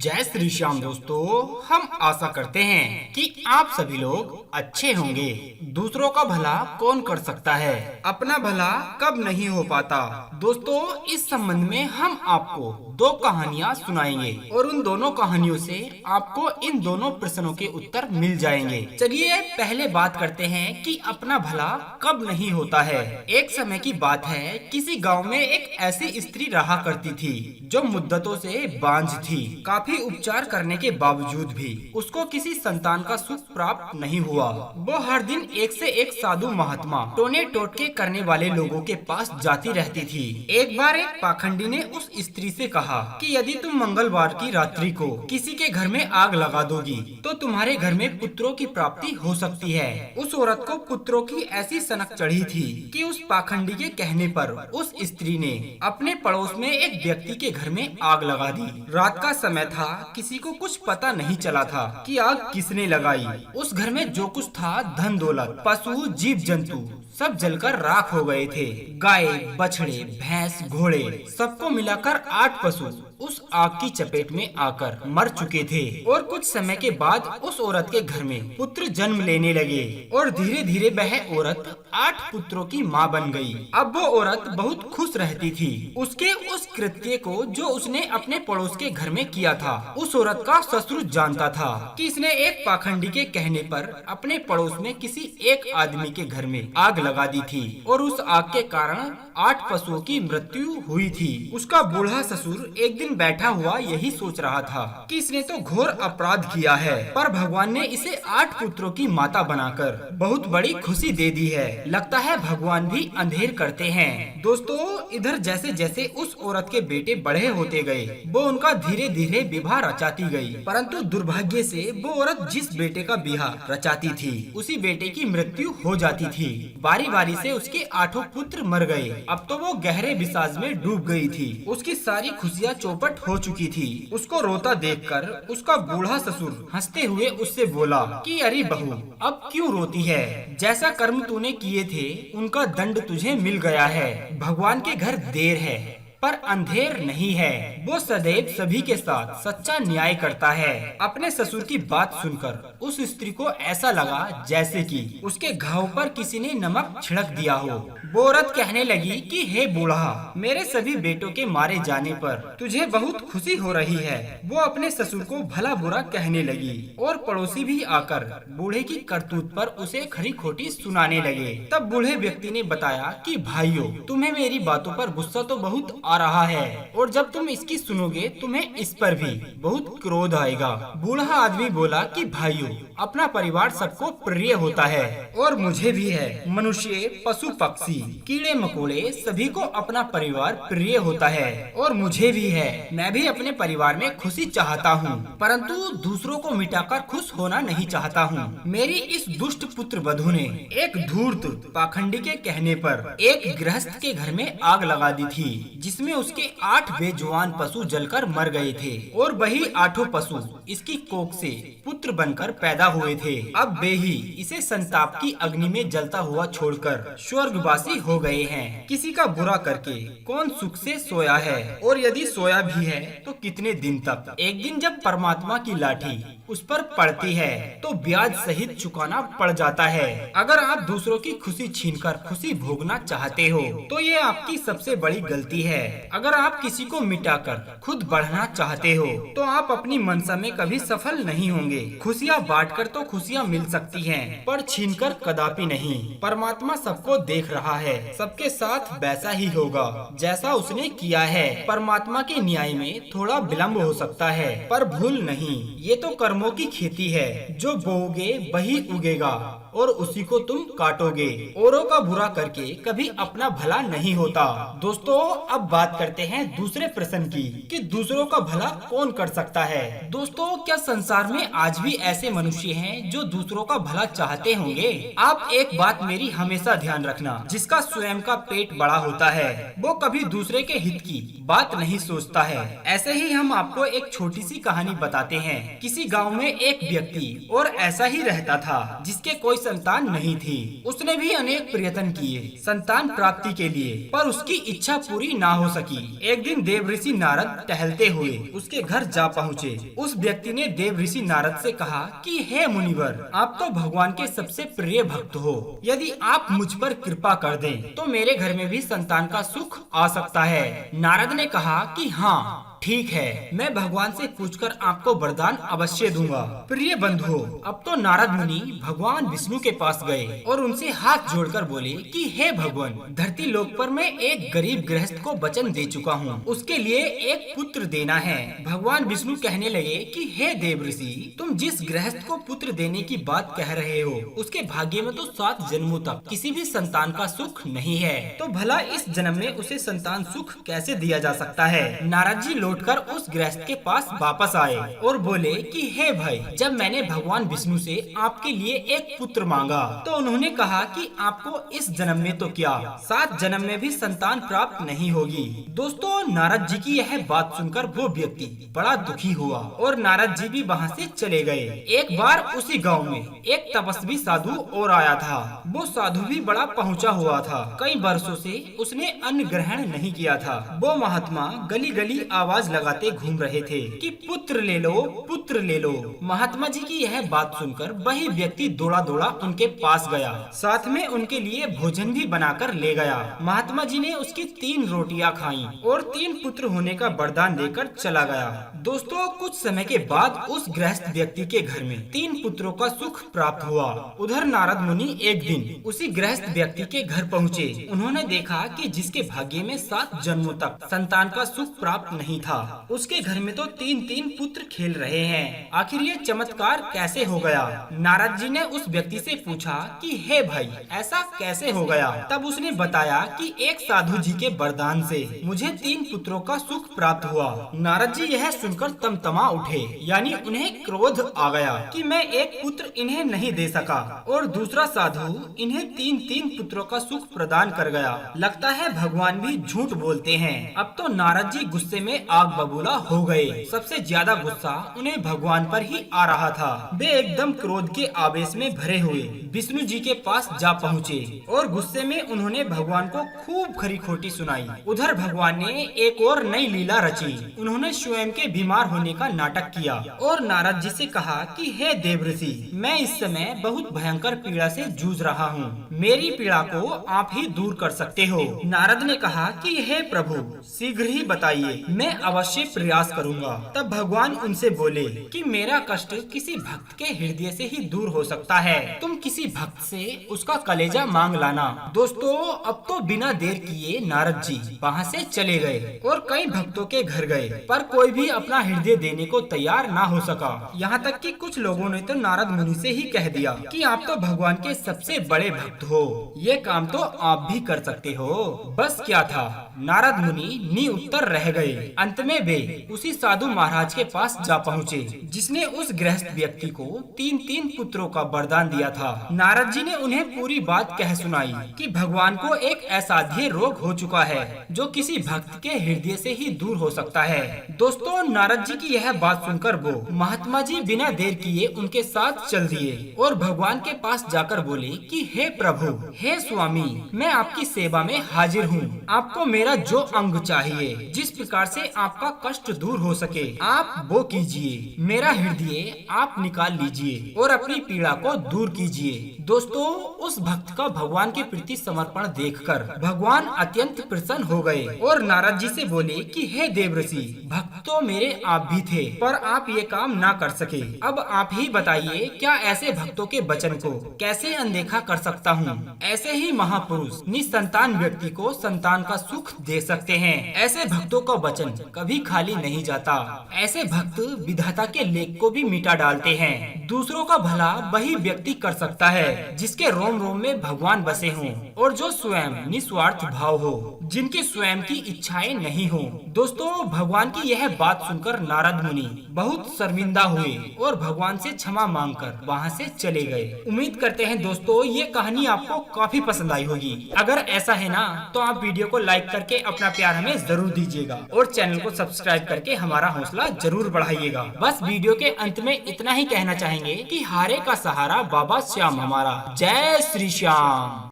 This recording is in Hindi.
जय श्री श्याम दोस्तों, हम आशा करते हैं कि आप सभी लोग अच्छे होंगे। दूसरों का भला कौन कर सकता है, अपना भला कब नहीं हो पाता। दोस्तों, इस संबंध में हम आपको दो कहानियाँ सुनाएंगे और उन दोनों कहानियों से आपको इन दोनों प्रश्नों के उत्तर मिल जाएंगे। चलिए पहले बात करते हैं कि अपना भला कब नहीं होता है। एक समय की बात है, किसी गाँव में एक ऐसी स्त्री रहा करती थी जो मुद्दतों से बांझ थी। काफी उपचार करने के बावजूद भी उसको किसी संतान का सुख प्राप्त नहीं हुआ। वो हर दिन एक से एक साधु महात्मा टोने टोटके करने वाले लोगों के पास जाती रहती थी। एक बार एक पाखंडी ने उस स्त्री से कहा कि यदि तुम मंगलवार की रात्रि को किसी के घर में आग लगा दोगी तो तुम्हारे घर में पुत्रों की प्राप्ति हो सकती है। उस औरत को पुत्रों की ऐसी सनक चढ़ी थी कि उस पाखंडी के कहने पर उस स्त्री ने अपने पड़ोस में एक व्यक्ति के घर में आग लगा दी। रात का समय था, किसी को कुछ पता नहीं चला था कि आग किसने लगाई। उस घर में जो कुछ था, धन दौलत, पशु, जीव जंतु सब जलकर राख हो गए थे। गाय, बछड़े, भैंस, घोड़े सबको मिलाकर 8 पशु उस आग की चपेट में आकर मर चुके थे। और कुछ समय के बाद उस औरत के घर में पुत्र जन्म लेने लगे और धीरे धीरे वह औरत 8 पुत्रों की माँ बन गई। अब वो औरत बहुत खुश रहती थी। उसके उस कृत्य को जो उसने अपने पड़ोस के घर में किया था, उस औरत का ससुर जानता था कि इसने एक पाखंडी के कहने पर अपने पड़ोस में किसी एक आदमी के घर में आग लगा दी थी और उस आग के कारण 8 पशुओं की मृत्यु हुई थी। उसका बूढ़ा ससुर एक दिन बैठा हुआ यही सोच रहा था कि इसने तो घोर अपराध किया है, पर भगवान ने इसे 8 पुत्रों की माता बनाकर बहुत बड़ी खुशी दे दी है। लगता है भगवान भी अंधेर करते हैं। दोस्तों, इधर जैसे जैसे उस औरत के बेटे बड़े होते गए, वो उनका धीरे धीरे विवाह रचाती गई। परंतु दुर्भाग्य से वो औरत जिस बेटे का विवाह रचाती थी, उसी बेटे की मृत्यु हो जाती थी। बारी बारी से उसके 8 पुत्र मर गए। अब तो वो गहरे विषाद में डूब गई थी। उसकी सारी खुशियाँ चौपट हो चुकी थी। उसको रोता देखकर उसका बूढ़ा ससुर हंसते हुए उससे बोला कि अरे बहू, अब क्यों रोती है? जैसा कर्म तूने किए थे उनका दंड तुझे मिल गया है। भगवान के घर देर है पर अंधेर नहीं है। वो सदैव सभी के साथ सच्चा न्याय करता है। अपने ससुर की बात सुनकर उस स्त्री को ऐसा लगा जैसे कि उसके घाव पर किसी ने नमक छिड़क दिया हो। वो औरत कहने लगी कि हे बूढ़ा, मेरे सभी बेटों के मारे जाने पर तुझे बहुत खुशी हो रही है। वो अपने ससुर को भला बुरा कहने लगी और पड़ोसी भी आकर बूढ़े की करतूत पर उसे खरी खोटी सुनाने लगे। तब बूढ़े व्यक्ति ने बताया कि भाइयों, तुम्हें मेरी बातों पर गुस्सा तो बहुत आ रहा है और जब तुम इसकी सुनोगे तुम्हें इस पर भी बहुत क्रोध आएगा। बूढ़ा आदमी बोला कि भाइयों, अपना परिवार सबको प्रिय होता है और मुझे भी है। मनुष्य, पशु, पक्षी, कीड़े मकोड़े सभी को अपना परिवार प्रिय होता है और मुझे भी है। मैं भी अपने परिवार में खुशी चाहता हूँ, परंतु दूसरों को मिटाकर खुश होना नहीं चाहता हूँ। मेरी इस दुष्ट पुत्र वधू ने एक धूर्त पाखंडी के कहने पर एक गृहस्थ के घर में आग लगा दी थी, जिसमें उसके 8 बेजुबान पशु जलकर मर गए थे और वही 8 पशु इसकी कोख से पुत्र बनकर पैदा हुए थे। अब वे ही इसे संताप की अग्नि में जलता हुआ छोड़कर स्वर्गवासी हो गए हैं। किसी का बुरा करके कौन सुख से सोया है, और यदि सोया भी है तो कितने दिन तक। एक दिन जब परमात्मा की लाठी उस पर पड़ती है तो ब्याज सहित चुकाना पड़ जाता है। अगर आप दूसरों की खुशी छीनकर खुशी भोगना चाहते हो तो ये आपकी सबसे बड़ी गलती है। अगर आप किसी को मिटाकर खुद बढ़ना चाहते हो तो आप अपनी मंशा में कभी सफल नहीं होंगे। खुशियाँ बांटकर तो खुशियाँ मिल सकती हैं, पर छीनकर कदापि नहीं। परमात्मा सबको देख रहा है, सबके साथ वैसा ही होगा जैसा उसने किया है। परमात्मा के न्याय में थोड़ा विलम्ब हो सकता है, पर भूल नहीं। ये तो कर्मों की खेती है, जो बोओगे वही उगेगा और उसी को तुम काटोगे। औरों का बुरा करके कभी अपना भला नहीं होता। दोस्तों, अब बात करते हैं दूसरे प्रश्न की कि दूसरों का भला कौन कर सकता है। दोस्तों, क्या संसार में आज भी ऐसे मनुष्य हैं जो दूसरों का भला चाहते होंगे? आप एक बात मेरी हमेशा ध्यान रखना, जिसका स्वयं का पेट बड़ा होता है वो कभी दूसरे के हित की बात नहीं सोचता है। ऐसे ही हम आपको एक छोटी सी कहानी बताते हैं। किसी गाँव में एक व्यक्ति और ऐसा ही रहता था जिसके कोई संतान नहीं थी। उसने भी अनेक प्रयत्न किए संतान प्राप्ति के लिए, पर उसकी इच्छा पूरी ना हो सकी। एक दिन देव ऋषि नारद टहलते हुए उसके घर जा पहुँचे। उस व्यक्ति ने देव ऋषि नारद से कहा कि हे मुनिवर, आप तो भगवान के सबसे प्रिय भक्त हो। यदि आप मुझ पर कृपा कर दें तो मेरे घर में भी संतान का सुख आ सकता है। नारद ने कहा कि हाँ ठीक है, मैं भगवान से पूछकर आपको वरदान अवश्य दूंगा। प्रिय बंधुओं, अब तो नारद मुनि भगवान विष्णु के पास गए और उनसे हाथ जोड़कर बोले कि हे भगवान, धरती लोक पर मैं एक गरीब गृहस्थ को वचन दे चुका हूँ, उसके लिए एक पुत्र देना है। भगवान विष्णु कहने लगे कि हे देव ऋषि, तुम जिस गृहस्थ को पुत्र देने की बात कह रहे हो उसके भाग्य में तो 7 जन्मों तक किसी भी संतान का सुख नहीं है, तो भला इस जन्म में उसे संतान सुख कैसे दिया जा सकता है। नारद जी लौटकर उस गृहस्थ के पास वापस आए और बोले कि हे भाई, जब मैंने भगवान विष्णु से आपके लिए एक पुत्र मांगा तो उन्होंने कहा कि आपको इस जन्म में तो क्या 7 जन्म में भी संतान प्राप्त नहीं होगी। दोस्तों, नारद जी की यह बात सुनकर वो व्यक्ति बड़ा दुखी हुआ और नारद जी भी वहाँ से चले गए। एक बार उसी गाँव में एक तपस्वी साधु और आया था। वो साधु भी बड़ा पहुँचा हुआ था। कई वर्षों से उसने अन्न ग्रहण नहीं किया था। वो महात्मा गली गली आवाज लगाते घूम रहे थे कि पुत्र ले लो, पुत्र ले लो। महात्मा जी की यह बात सुनकर वही व्यक्ति दौड़ा दौड़ा उनके पास गया, साथ में उनके लिए भोजन भी बनाकर ले गया। महात्मा जी ने उसकी 3 रोटियां खाई और 3 पुत्र होने का वरदान देकर चला गया। दोस्तों, कुछ समय के बाद उस गृहस्थ व्यक्ति के घर में 3 पुत्रों का सुख प्राप्त हुआ। उधर नारद मुनि एक दिन उसी गृहस्थ व्यक्ति के घर पहुँचे। उन्होंने देखा कि जिसके भाग्य में 7 जन्मों तक संतान का सुख प्राप्त नहीं था, उसके घर में तो 3-3 पुत्र खेल रहे हैं। आखिर ये चमत्कार कैसे हो गया? नारद जी ने उस व्यक्ति से पूछा कि हे भाई, ऐसा कैसे हो गया? तब उसने बताया कि एक साधु जी के वरदान से मुझे 3 पुत्रों का सुख प्राप्त हुआ। नारद जी यह सुनकर तमतमा उठे, यानी उन्हें क्रोध आ गया कि मैं एक पुत्र इन्हें नहीं दे सका और दूसरा साधु इन्हें 3-3 पुत्रों का सुख प्रदान कर गया। लगता है भगवान भी झूठ बोलते हैं। अब तो नारद जी गुस्से में आग बबूला हो गए। सबसे ज्यादा गुस्सा उन्हें भगवान पर ही आ रहा था। वे एकदम क्रोध के आवेश में भरे हुए विष्णु जी के पास जा पहुँचे और गुस्से में उन्होंने भगवान को खूब खरी खोटी सुनाई। उधर भगवान ने एक और नई लीला रची। उन्होंने स्वयं के बीमार होने का नाटक किया और नारद जी से कहा कि हे देव ऋषि, मैं इस समय बहुत भयंकर पीड़ा से जूझ रहा हूँ। मेरी पीड़ा को आप ही दूर कर सकते हो। नारद ने कहा कि हे प्रभु, शीघ्र ही बताइए, मैं अवश्य प्रयास करूंगा। तब भगवान उनसे बोले कि मेरा कष्ट किसी भक्त के हृदय से ही दूर हो सकता है। तुम किसी भक्त से उसका कलेजा मांग लाना। दोस्तों, अब तो बिना देर किए नारद जी वहाँ से चले गए और कई भक्तों के घर गए, पर कोई भी अपना हृदय देने को तैयार ना हो सका। यहाँ तक कि कुछ लोगों ने तो नारद मुनि से ही कह दिया कि आप तो भगवान के सबसे बड़े भक्त हो, ये काम तो आप भी कर सकते हो। बस क्या था, नारद मुनि निउत्तर रह गए। अंत में वे उसी साधु महाराज के पास जा पहुँचे जिसने उस गृहस्थ व्यक्ति को 3-3 पुत्रों का वरदान दिया था। नारद जी ने उन्हें पूरी बात कह सुनाई कि भगवान को एक असाध्य रोग हो चुका है जो किसी भक्त के हृदय से ही दूर हो सकता है। दोस्तों, नारद जी की यह बात सुनकर वो महात्मा जी बिना देर किए उनके साथ चल दिए और भगवान के पास जाकर बोले कि हे प्रभु, हे स्वामी, मैं आपकी सेवा में हाजिर हूँ। आपको मेरा जो अंग चाहिए, जिस प्रकार से आपका कष्ट दूर हो सके, आप वो कीजिए। मेरा हृदय आप निकाल लीजिए और अपनी पीड़ा को दूर कीजिए। दोस्तों, उस भक्त का भगवान के प्रति समर्पण देखकर भगवान अत्यंत प्रसन्न हो गए और नारद जी से बोले कि हे देव ऋषि, भक्त तो मेरे आप भी थे, पर आप ये काम ना कर सके। अब आप ही बताइए, क्या ऐसे भक्तों के वचन को कैसे अनदेखा कर सकता हूँ? ऐसे ही महापुरुष निसंतान व्यक्ति को संतान का सुख दे सकते हैं। ऐसे भक्तों का वचन कभी खाली नहीं जाता। ऐसे भक्त विधाता के लेख को भी मिटा डालते हैं। दूसरों का भला वही व्यक्ति कर सकता है जिसके रोम रोम में भगवान बसे हों और जो स्वयं निस्वार्थ भाव हो, जिनकी स्वयं की इच्छाएं नहीं हो। दोस्तों, भगवान की यह बात सुनकर नारद मुनि बहुत शर्मिंदा हुए और भगवान से क्षमा मांगकर वहाँ से चले गए। उम्मीद करते हैं दोस्तों, ये कहानी आपको काफी पसंद आई होगी। अगर ऐसा है ना, तो आप वीडियो को लाइक करके अपना प्यार हमें जरूर दीजिएगा और चैनल को सब्सक्राइब करके हमारा हौसला जरूर बढ़ाइएगा। बस वीडियो के अंत में इतना ही कहना चाहेंगे कि हारे का सहारा बाबा श्याम हमारा। जय श्री श्याम।